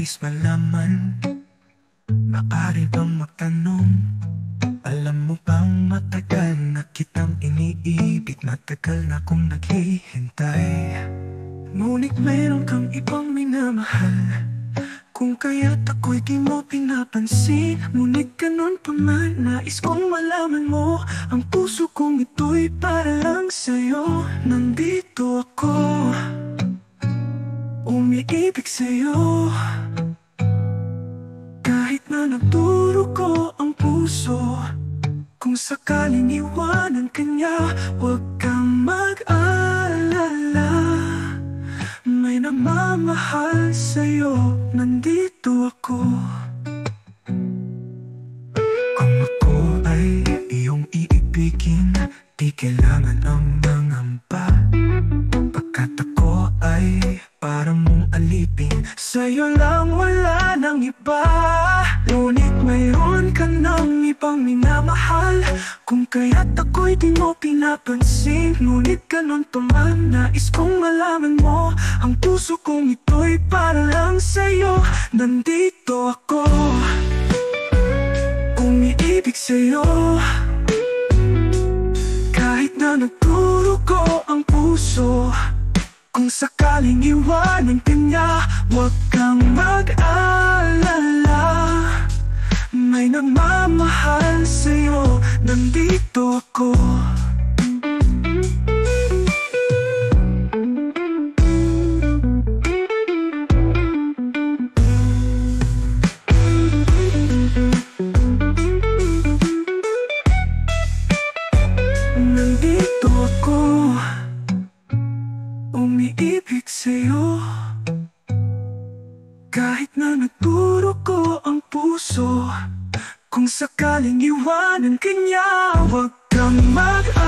nais malaman, maaari bang magtanong? Alam mo bang matagal na kitang iniibig, matagal na kong naghihintay. Ngunit meron kang ibang minamahal, kung kaya't ako'y di mo pinapansin. Ngunit ganun pa man, nais kong malaman mo, ang puso kong ito'y para lang sa'yo. Nandito ako, umiibig sa'yo. Kahit na nagturo ko ang puso, kung sakaling iwanan ka niya, huwag kang mag-alala. May namamahal sa'yo, nandito ako. Kung ako ay iyong iibigin, di kailangan ang mangamba. Pagkat ako ay parang mong alipin, sa'yo lang wala nang iba. Ngunit mayroon ka ng ibang minamahal, kung kaya't ako'y di mo pinapansin. Ngunit ganun pa man, nais kong malaman mo, ang puso kong ito'y para lang sa'yo. Nandito ako, umiibig sa'yo. Kahit na nagturo ko ang puso, kung sakaling iwanan ka niya, huwag kang mag-alala. May nagmamahal sa'yo, nandito ako. Nandito ako, umiibig sa'yo. Kahit na nagturo ko ang puso, kung sakaling iwanan ka niya, huwag kang mag-alala.